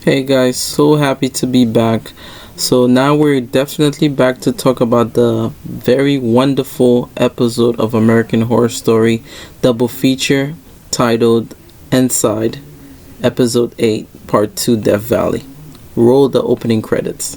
Hey guys, so happy to be back. So now we're definitely back to talk about the very wonderful episode of American Horror Story double feature titled Inside, Episode 8, Part 2, Death Valley. Roll the opening credits.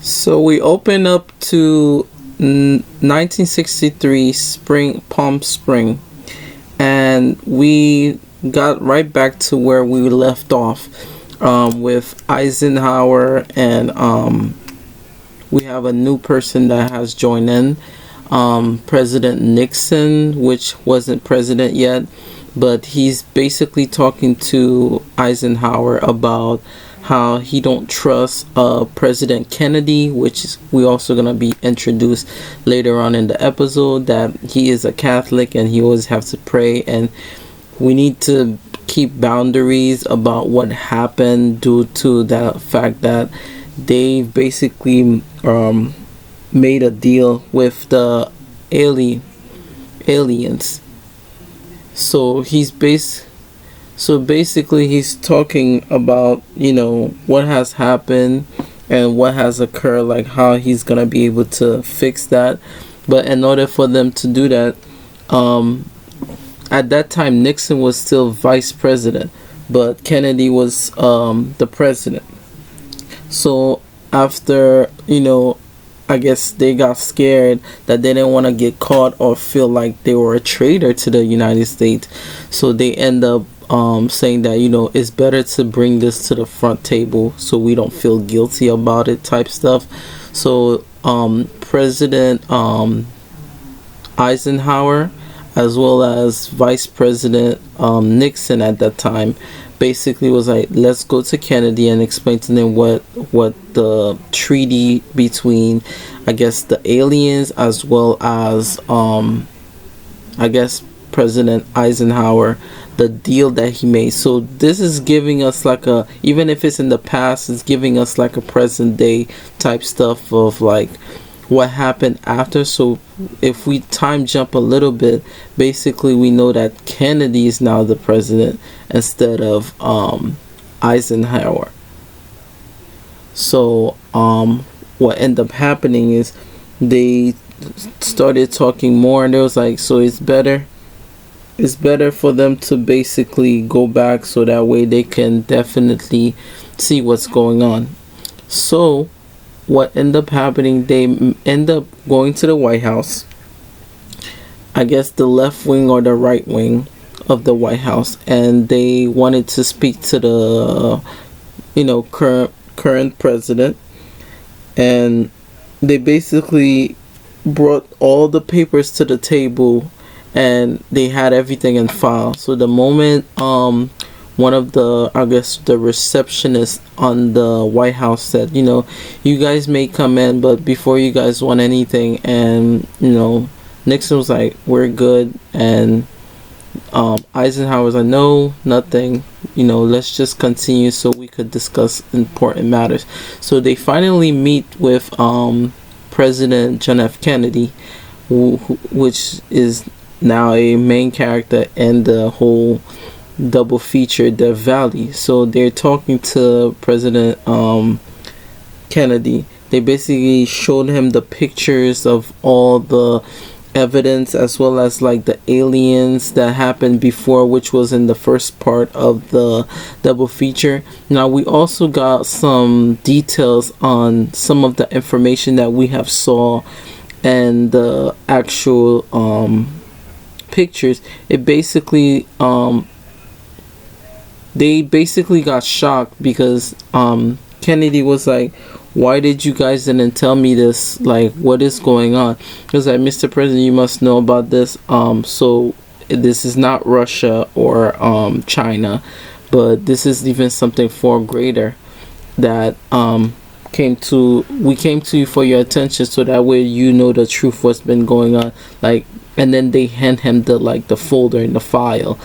So we open up to 1963 Palm Spring, and we got right back to where we left off with Eisenhower, and we have a new person that has joined in, President Nixon, which wasn't president yet, but he's basically talking to Eisenhower about how he don't trust President Kennedy, which is we also gonna be introduced later on in the episode, that he is a Catholic and he always has to pray, and we need to keep boundaries about what happened due to the fact that they basically made a deal with the aliens. So basically he's talking about, what has happened and what has occurred, like how he's gonna be able to fix that. But in order for them to do that, at that time Nixon was still vice president, but Kennedy was the president. So after, I guess they got scared that they didn't want to get caught or feel like they were a traitor to the United States. So they end up saying that, it's better to bring this to the front table so we don't feel guilty about it type stuff. So President Eisenhower, as well as Vice President Nixon at that time, basically was like, let's go to Kennedy and explain to them what the treaty between, I guess, the aliens as well as I guess President Eisenhower, the deal that he made. So this is giving us like a, even if it's in the past, it's giving us like a present day type stuff of like what happened after. So if we time jump a little bit, basically we know that Kennedy is now the president instead of Eisenhower. So what ended up happening is they started talking more, and it was like, so it's better for them to basically go back so that way they can definitely see what's going on. So what ended up happening, they end up going to the White House, I guess the left wing or the right wing of the White House, and they wanted to speak to the current president, and they basically brought all the papers to the table and they had everything in file. So the moment one of the, I guess, the receptionist on the White House said, you guys may come in, but before you guys want anything, and Nixon was like, we're good, and Eisenhower was like, no, nothing, let's just continue so we could discuss important matters. So they finally meet with President John F. Kennedy, which is now a main character in the whole double feature, Death Valley. So they're talking to President Kennedy. They basically showed him the pictures of all the evidence, as well as like the aliens that happened before, which was in the first part of the double feature. Now we also got some details on some of the information that we have saw and the actual pictures. It basically they basically got shocked because Kennedy was like, why did you guys didn't tell me this? Like, what is going on? He was like, Mr. President, you must know about this. So this is not Russia or China, but this is even something far greater that we came to you for your attention, so that way you know the truth, what's been going on. Like, and then they hand him the folder and the file,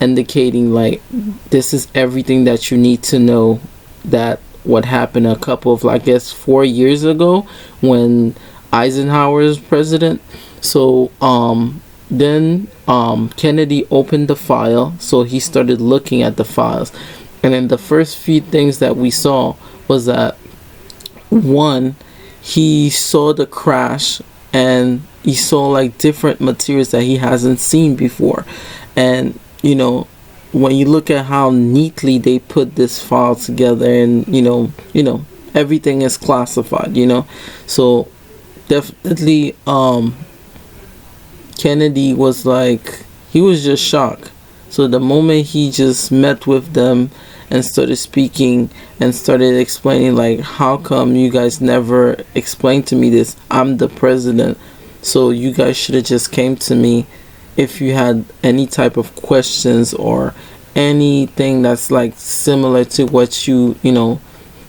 indicating like, this is everything that you need to know, that what happened a couple of, I guess, 4 years ago when Eisenhower was president. So then Kennedy opened the file, so he started looking at the files, and then the first few things that we saw was that, one, he saw the crash, and he saw like different materials that he hasn't seen before. And you know, when you look at how neatly they put this file together, and you know everything is classified, so definitely Kennedy was like, he was just shocked. So the moment he just met with them and started speaking and started explaining, like, how come you guys never explained to me this? I'm the president, so you guys should have just came to me if you had any type of questions or anything that's like similar to what you know.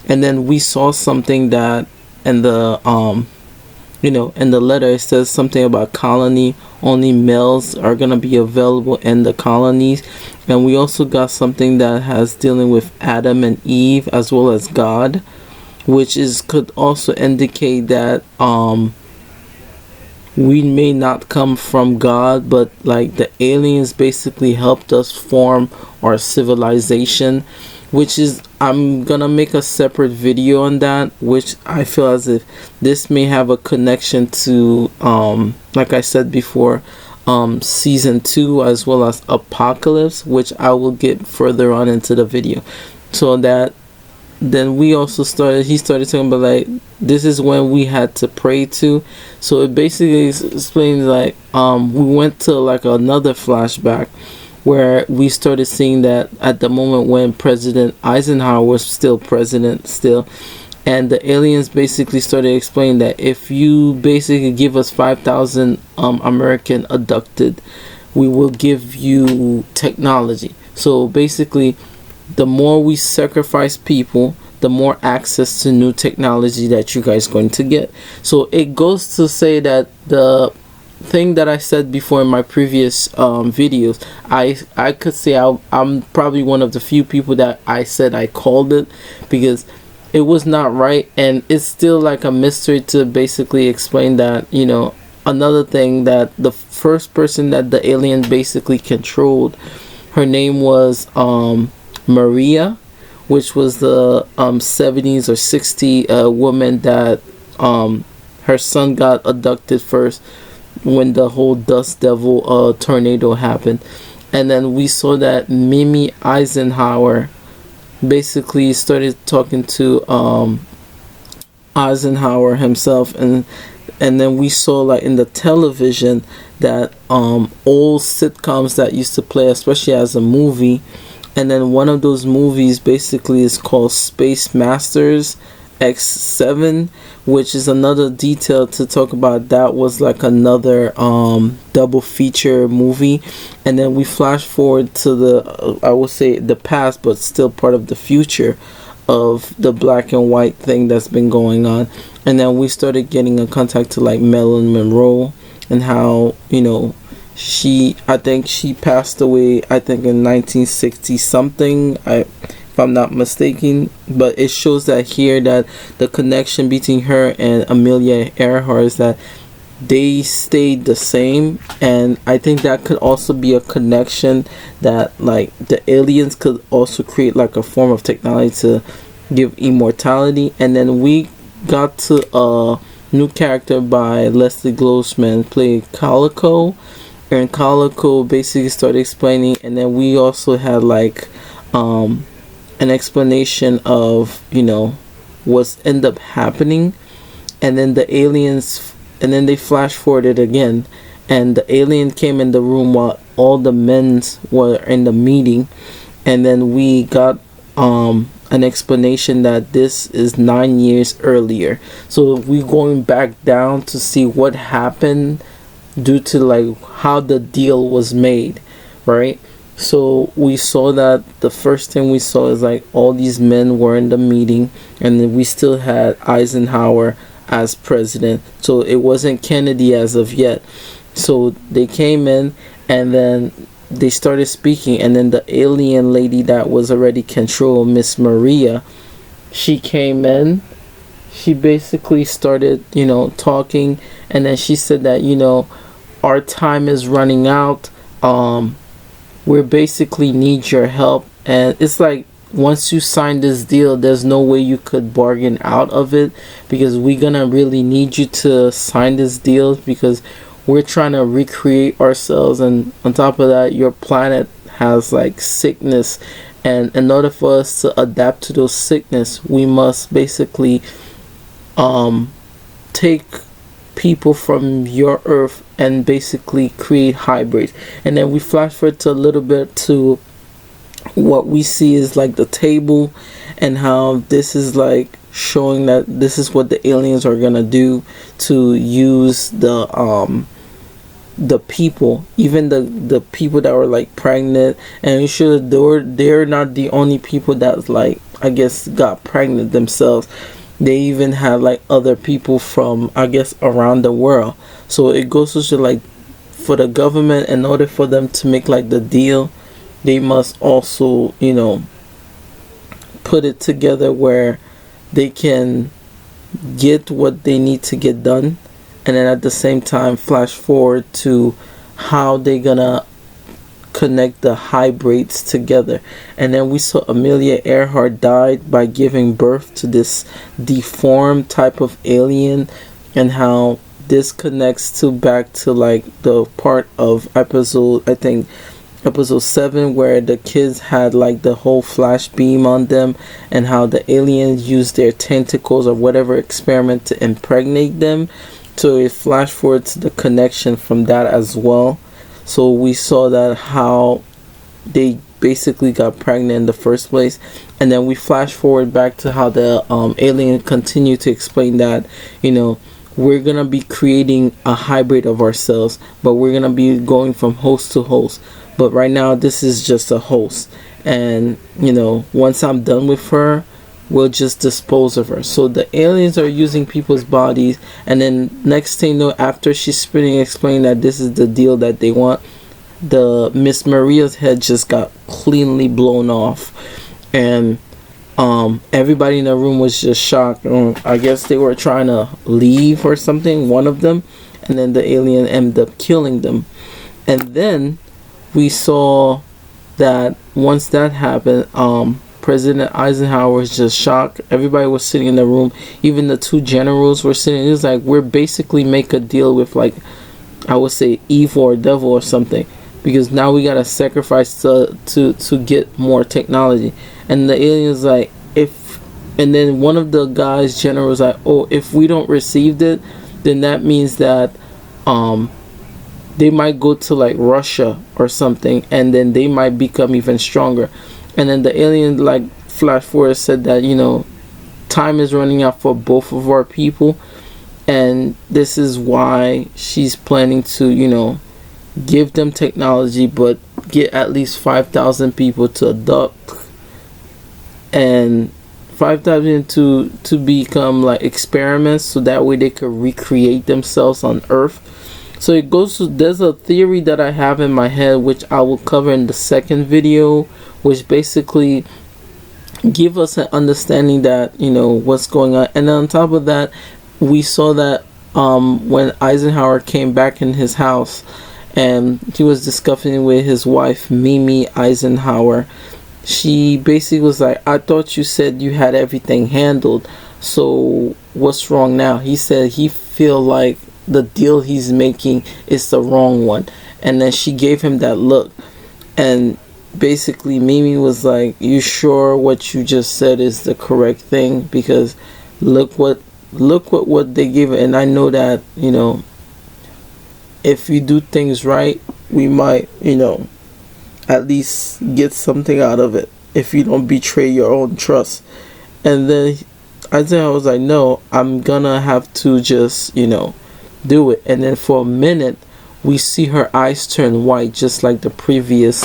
And then we saw something that in the in the letter, it says something about colony, only males are gonna be available in the colonies. And we also got something that has dealing with Adam and Eve as well as God, which could also indicate that we may not come from God, but like the aliens basically helped us form our civilization, which is, I'm gonna make a separate video on that, which I feel as if this may have a connection to like I said before, season 2 as well as Apocalypse, which I will get further on into the video. So that then he started talking about like, this is when we had to pray to. So it basically explains like we went to like another flashback where we started seeing that at the moment when President Eisenhower was still president still, and the aliens basically started explaining that if you basically give us 5,000 American abducted, we will give you technology. So basically, the more we sacrifice people, the more access to new technology that you guys are going to get. So it goes to say that the thing that I said before in my previous videos, I could say I'm probably one of the few people that I said I called it, because it was not right, and it's still like a mystery to basically explain that, another thing, that the first person that the alien basically controlled, her name was Maria, which was the 70s or 60s woman that her son got abducted first when the whole Dust Devil tornado happened. And then we saw that Mimi Eisenhower basically started talking to Eisenhower himself, and then we saw like in the television that old sitcoms that used to play, especially as a movie. And then one of those movies basically is called Space Masters X7, which is another detail to talk about. That was like another double feature movie. And then we flash forward to the I would say the past, but still part of the future of the black and white thing that's been going on. And then we started getting in contact to like Marilyn Monroe, and how I think she passed away, I think in 1960 something, if I'm not mistaken. But it shows that here that the connection between her and Amelia Earhart is that they stayed the same. And I think that could also be a connection that like the aliens could also create like a form of technology to give immortality. And then we got to new character by Leslie Grossman played Calico, and Calico basically started explaining, and then we also had like an explanation of, you know, what's end up happening, and then the aliens, and then they flash forwarded again, and the alien came in the room while all the men were in the meeting, and then we got an explanation that this is 9 years earlier. So we going back down to see what happened due to like how the deal was made, right? So we saw that the first thing we saw is like all these men were in the meeting, and then we still had Eisenhower as president. So it wasn't Kennedy as of yet. So they came in, and then they started speaking, and then the alien lady that was already controlled, Miss Maria, she came in. She basically started, you know, talking, and then she said that, you know, our time is running out. We basically need your help, and it's like once you sign this deal, there's no way you could bargain out of it, because we're gonna really need you to sign this deal, because we're trying to recreate ourselves, and on top of that, your planet has like sickness, and in order for us to adapt to those sickness, we must basically take people from your earth and basically create hybrids. And then we flash forward to a little bit to what we see is like the table, and how this is like showing that this is what the aliens are gonna do to use the people, even the people that were like pregnant. And you should, they're not the only people that like, I guess, got pregnant themselves. They even had like other people from, I guess, around the world. So it goes to show like, for the government, in order for them to make like the deal, they must also, you know, put it together where they can get what they need to get done, and then at the same time flash forward to how they gonna connect the hybrids together. And then we saw Amelia Earhart died by giving birth to this deformed type of alien, and how this connects to back to like the part of episode, I think episode 7, where the kids had like the whole flash beam on them, and how the aliens used their tentacles or whatever experiment to impregnate them. So it flash forward to the connection from that as well. So we saw that how they basically got pregnant in the first place, and then we flash forward back to how the alien continued to explain that, you know, we're gonna be creating a hybrid of ourselves, but we're gonna be going from host to host. But right now this is just a host, and you know, once I'm done with her, we'll just dispose of her. So the aliens are using people's bodies, and then next thing you know, after she's spinning explaining that this is the deal that they want, the Miss Maria's head just got cleanly blown off, and everybody in the room was just shocked. I guess they were trying to leave or something, one of them, and then the alien ended up killing them. And then we saw that once that happened, President Eisenhower was just shocked. Everybody was sitting in the room. Even the two generals were sitting. It was like, we're basically make a deal with, like, I would say evil or devil or something, because now we gotta sacrifice to get more technology. And the aliens like, and then one of the guys, generals, like, oh, if we don't receive it, then that means that they might go to like Russia or something, and then they might become even stronger. And then the alien like flash forward said that, you know, time is running out for both of our people, and this is why she's planning to, you know, give them technology, but get at least 5,000 people to adopt, and 5,000 to become like experiments, so that way they could recreate themselves on Earth. So it goes to, there's a theory that I have in my head, which I will cover in the second video, which basically give us an understanding that, you know, what's going on. And then on top of that, we saw that when Eisenhower came back in his house, and he was discussing with his wife, Mimi Eisenhower, she basically was like, I thought you said you had everything handled, so what's wrong now. He said he feel like the deal he's making is the wrong one. And then she gave him that look, and basically Mimi was like, you sure what you just said is the correct thing? Because look what they gave it. And I know that, you know, if you do things right, we might, you know, at least get something out of it if you don't betray your own trust. And then I was like, no, I'm gonna have to just, you know, do it. And then for a minute we see her eyes turn white, just like the previous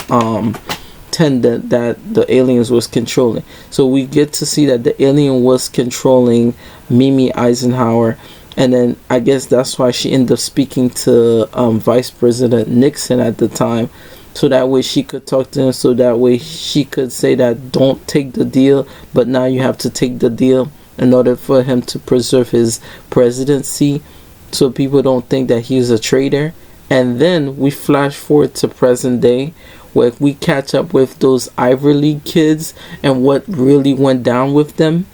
tendant that the aliens was controlling. So we get to see that the alien was controlling Mimi Eisenhower. And then I guess that's why she ended up speaking to Vice President Nixon at the time, so that way she could talk to him, so that way she could say that don't take the deal, but now you have to take the deal in order for him to preserve his presidency, so people don't think that he's a traitor. And then we flash forward to present day, where we catch up with those Ivy League kids and what really went down with them.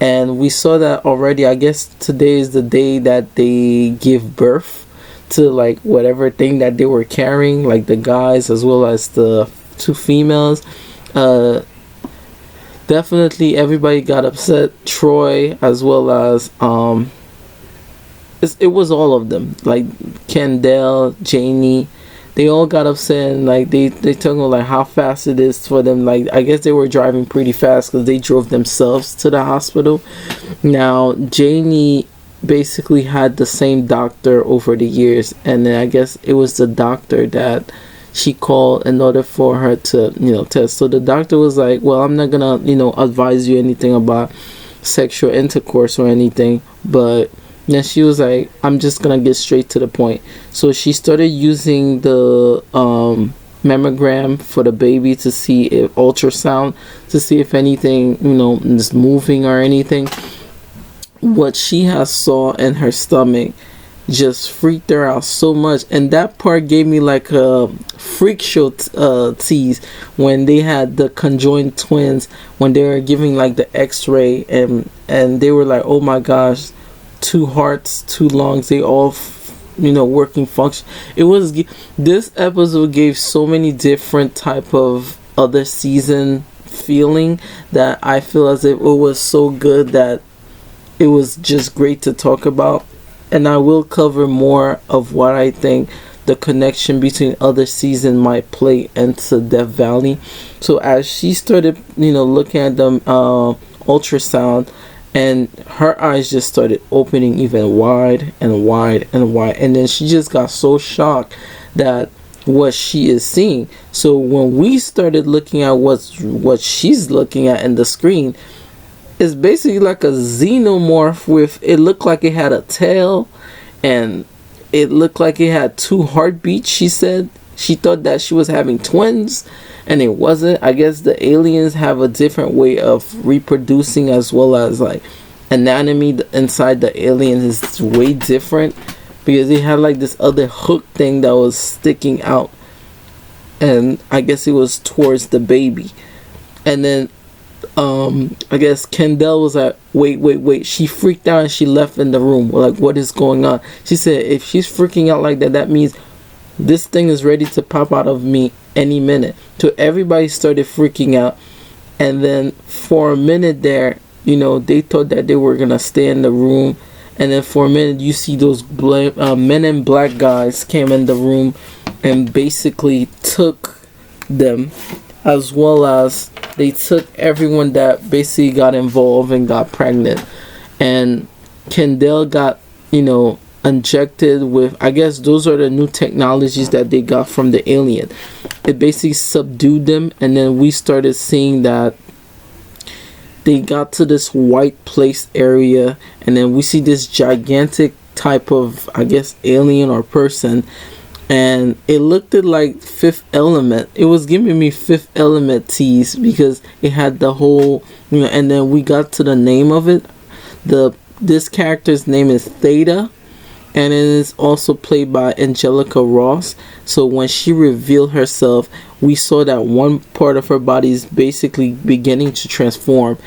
And we saw that already. I guess today is the day that they give birth to like whatever thing that they were carrying, like the guys as well as the two females. Definitely everybody got upset. Troy as well as it was all of them, like Kendall, Janie, they all got upset. And like they talking about like how fast it is for them. Like I guess they were driving pretty fast because they drove themselves to the hospital. Now Janie basically had the same doctor over the years, and then I guess it was the doctor that she called in order for her to, you know, test. So the doctor was like, well, I'm not gonna, you know, advise you anything about sexual intercourse or anything, but then she was like, I'm just gonna get straight to the point. So she started using the mammogram for the baby to see if ultrasound, to see if anything, you know, is moving or anything. What she has saw in her stomach just freaked her out so much, and that part gave me like a freak show tease when they had the conjoined twins, when they were giving like the x-ray, and they were like, oh my gosh, 2 hearts, 2 lungs, they all you know, working function. It was, this episode gave so many different type of other season feeling that I feel as if it was so good that it was just great to talk about. And I will cover more of what I think the connection between other season might play into Death Valley. So as she started, you know, looking at the ultrasound, and her eyes just started opening even wide and wide and wide, and then she just got so shocked that what she is seeing. So when we started looking at what she's looking at in the screen, it's basically like a xenomorph with, it looked like it had a tail, and it looked like it had 2 heartbeats. She said she thought that she was having twins, and it wasn't. I guess the aliens have a different way of reproducing, as well as like anatomy inside the alien is way different, because they had like this other hook thing that was sticking out, and I guess it was towards the baby. And then I guess Kendall was like, wait. She freaked out and she left in the room. Like, what is going on? She said, if she's freaking out like that, that means this thing is ready to pop out of me any minute. So everybody started freaking out. And then for a minute there, you know, they thought that they were gonna stay in the room. And then for a minute, you see those men in black guys came in the room and basically took them, as well as they took everyone that basically got involved and got pregnant. And Kendall got, you know, injected with, I guess those are the new technologies that they got from the alien. It basically subdued them, and then we started seeing that they got to this white place area, and then we see this gigantic type of, I guess, alien or person, and it looked like Fifth Element. It was giving me Fifth Element tease, because it had the whole, you know. And then we got to the name of it. This character's name is THETA, and it is also played by Angelica Ross. So when she revealed herself, we saw that one part of her body is basically beginning to transform.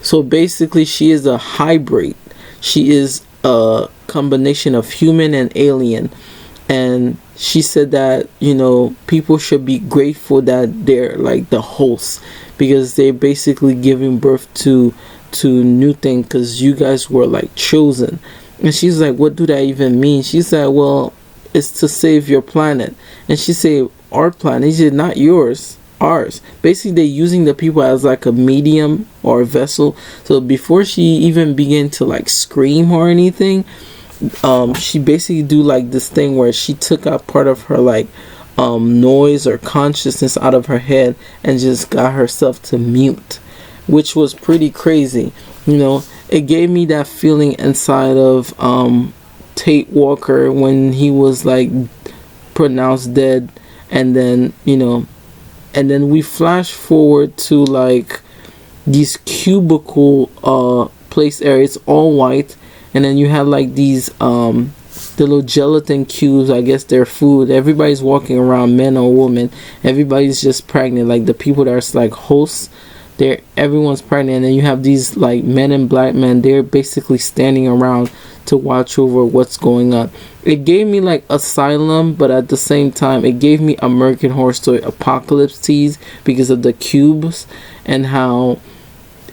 So basically she is a hybrid. she is a combination of human and alien. And she said that, you know, people should be grateful that they're like the hosts, because they're basically giving birth to new thing, because you guys were like chosen. And she's like, what do that even mean? She said, well, it's to save your planet. And she said, our planet? She said, not yours, ours. Basically, they're using the people as like a medium or a vessel. So before she even began to like scream or anything, she basically do like this thing where she took out part of her like noise or consciousness out of her head and just got herself to mute, which was pretty crazy. You know, it gave me that feeling inside of Tate Walker when he was like pronounced dead. And then, you know, and then we flash forward to like these cubicle place areas, all white. And then you have like these the little gelatin cubes. I guess they're food. Everybody's walking around, men or women. Everybody's just pregnant. Like the people that are like hosts, everyone's pregnant. And then you have these like men and black men. They're basically standing around to watch over what's going on. It gave me like Asylum, but at the same time it gave me American Horror Story Apocalypse tease, because of the cubes and how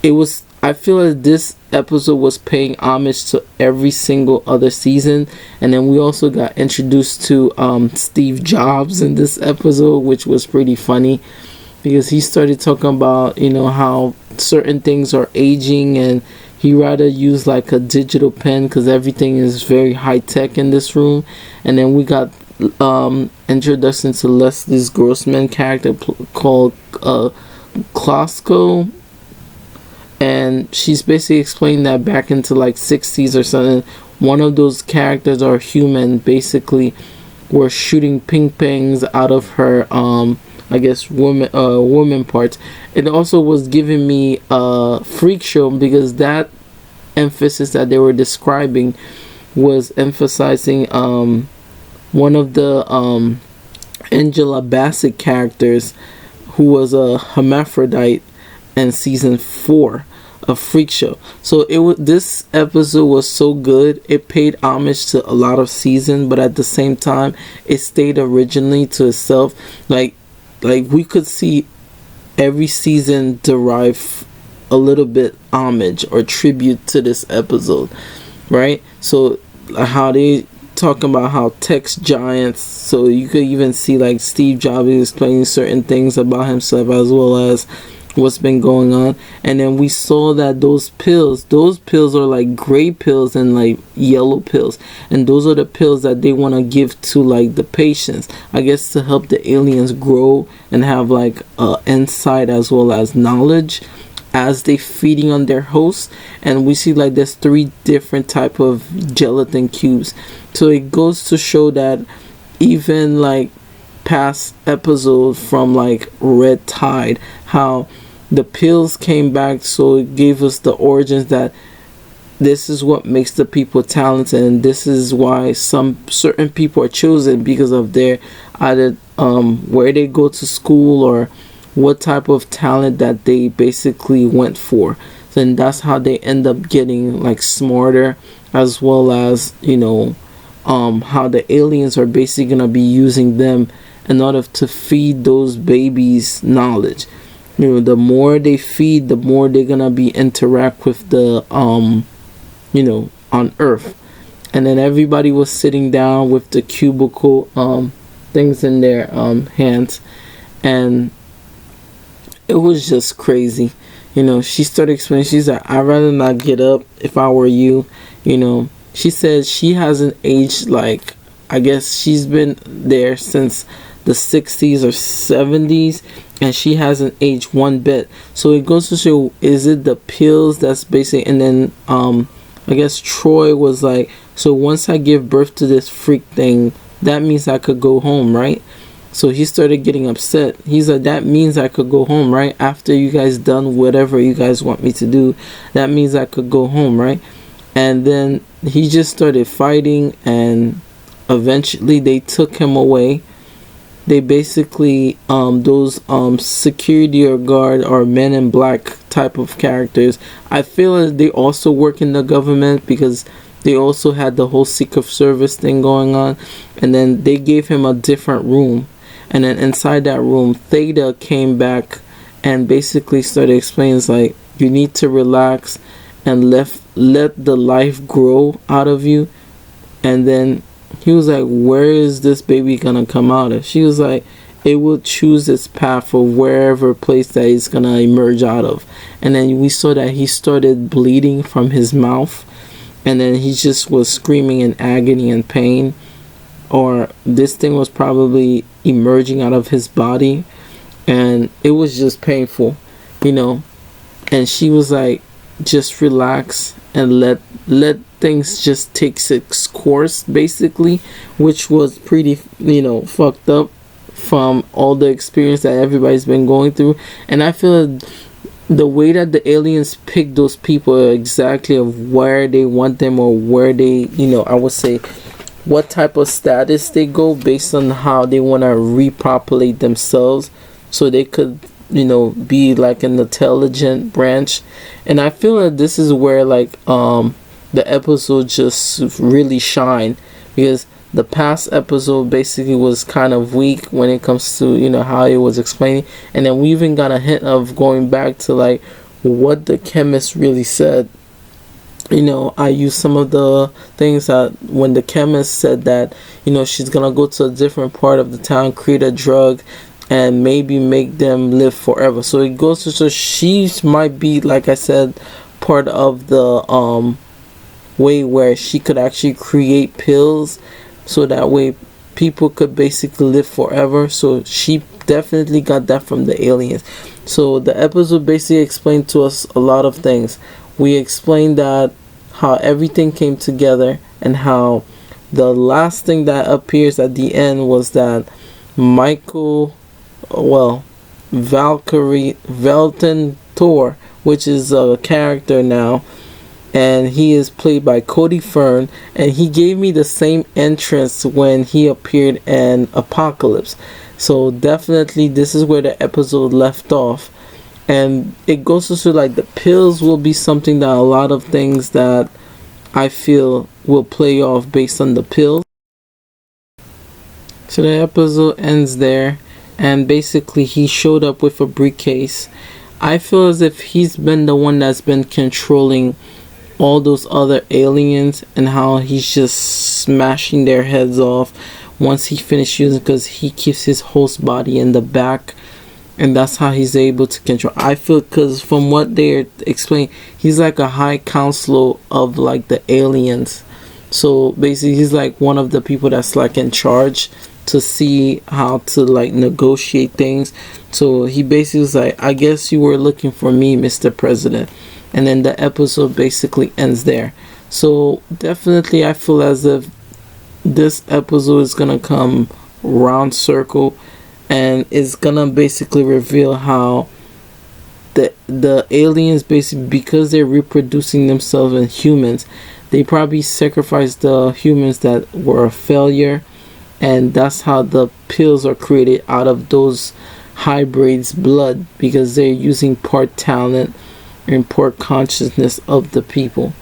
it was. I feel like this episode was paying homage to every single other season. And then we also got introduced to Steve Jobs in this episode, which was pretty funny, because he started talking about, you know, how certain things are aging and he rather use like a digital pen because everything is very high tech in this room. And then we got introduction to Leslie Grossman character called Klosko. And she's basically explained that back into like 60s or something, one of those characters are human, basically were shooting ping pangs out of her I guess woman parts. It also was giving me a freak show, because that emphasis that they were describing was emphasizing one of the Angela Bassett characters, who was a hermaphrodite in season 4 of Freak Show. So this episode was so good. It paid homage to a lot of season, but at the same time it stayed originally to itself. Like we could see every season derive a little bit homage or tribute to this episode, right? So how they talking about how text giants, so you could even see like Steve Jobs explaining certain things about himself as well as what's been going on. And then we saw that those pills are like gray pills and like yellow pills, and those are the pills that they want to give to like the patients, I guess, to help the aliens grow and have like insight as well as knowledge as they feeding on their hosts. And we see like there's 3 different type of gelatin cubes. So it goes to show that even like past episode from like Red Tide, how the pills came back, so it gave us the origins that this is what makes the people talented, and this is why some certain people are chosen because of their either where they go to school or what type of talent that they basically went for. Then that's how they end up getting like smarter, as well as, you know, how the aliens are basically gonna be using them in order to feed those babies knowledge. You know, the more they feed, the more they're gonna be interact with the you know, on Earth. And then everybody was sitting down with the cubicle things in their hands, and it was just crazy. You know, she started explaining, she's like, I'd rather not get up if I were you. You know, she said she hasn't aged, like, I guess she's been there since the 60s or 70s, and she hasn't aged one bit. So it goes to show, is it the pills that's basically. And then I guess Troy was like, so once I give birth to this freak thing, that means I could go home, right? So he started getting upset. He's like, that means I could go home, right? After you guys done whatever you guys want me to do, that means I could go home, right? And then he just started fighting, and eventually they took him away. they basically those security or guard or men in black type of characters, I feel like they also work in the government, because they also had the whole Secret Service thing going on. And then they gave him a different room, and then inside that room Theta came back and basically started explaining, it's like, you need to relax and let the life grow out of you. And then he was like, where is this baby gonna come out of? She was like, it will choose its path for wherever place that it's gonna emerge out of. And then we saw that he started bleeding from his mouth, and then he just was screaming in agony and pain, or this thing was probably emerging out of his body, and it was just painful, you know. And she was like, just relax and let things just take its course, basically, which was pretty, you know, fucked up from all the experience that everybody's been going through. And I feel the way that the aliens pick those people exactly of where they want them, or where they, you know, I would say what type of status they go, based on how they want to repopulate themselves, so they could, you know, be like an intelligent branch. And I feel that this is where like the episode just really shine, because the past episode basically was kind of weak when it comes to, you know, how it was explaining. And then we even got a hint of going back to like what the chemist really said. You know, I used some of the things that when the chemist said that, you know, she's gonna go to a different part of the town, create a drug, and maybe make them live forever. So it goes to show she might be, like I said, part of the way where she could actually create pills, so that way people could basically live forever. So she definitely got that from the aliens. So the episode basically explained to us a lot of things. We explained that how everything came together, and how the last thing that appears at the end was that Valton THOR, which is a character now, and he is played by Cody Fern, and he gave me the same entrance when he appeared in Apocalypse. So definitely this is where the episode left off, and it goes to show like the pills will be something that a lot of things that I feel will play off based on the pills. So the episode ends there, and basically he showed up with a briefcase. I feel as if he's been the one that's been controlling all those other aliens, and how he's just smashing their heads off once he finishes using, because he keeps his host body in the back, and that's how he's able to control. I feel, because from what they're explaining, he's like a high counselor of like the aliens. So basically he's like one of the people that's like in charge to see how to like negotiate things. So he basically was like, I guess you were looking for me, Mr. President. And then the episode basically ends there. So definitely I feel as if this episode is gonna come round circle, and it's gonna basically reveal how the aliens, basically because they're reproducing themselves in humans, they probably sacrificed the humans that were a failure, and that's how the pills are created out of those hybrids' blood, because they're using part talent and part consciousness of the people.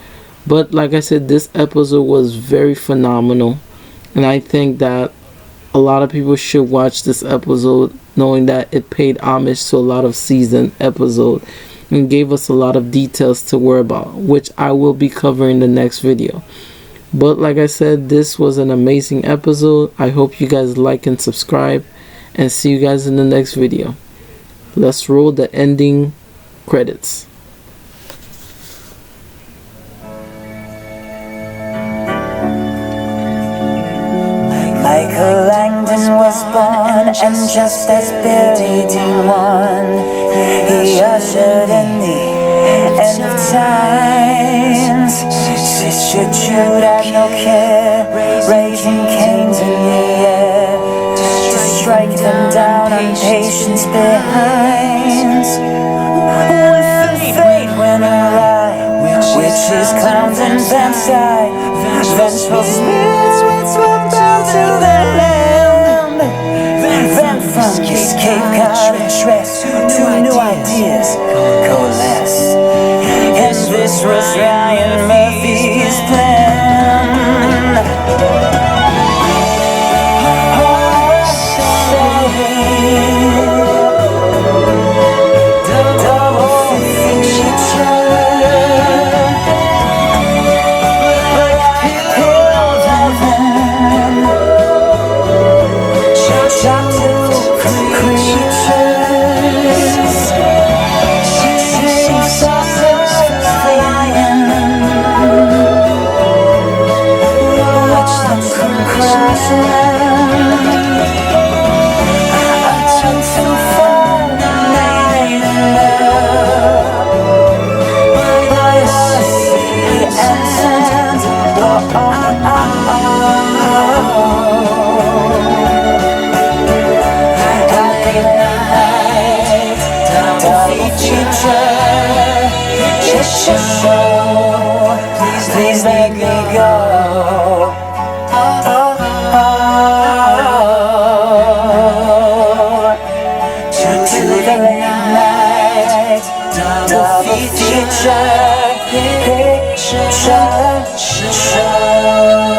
But like I said, this episode was very phenomenal, and I think that a lot of people should watch this episode, knowing that it paid homage to a lot of season episode and gave us a lot of details to worry about, which I will be covering in the next video. But like I said, this was an amazing episode. I hope you guys like and subscribe, and see you guys in the next video. Let's roll the ending credits. Michael Langdon was born, and just as Billy D1, he ushered in the end of times. Sister Jude had no care, raising canes in the air, to strike them down on patience behind. When fate went awry, witches, clowns, and vampires, vengeful spirits went bound to the land. escape contrast. Two new ideas coalesce. And this was Ryan Murphy's plan. Double feature. Please let me go. To the late night, double feature picture show.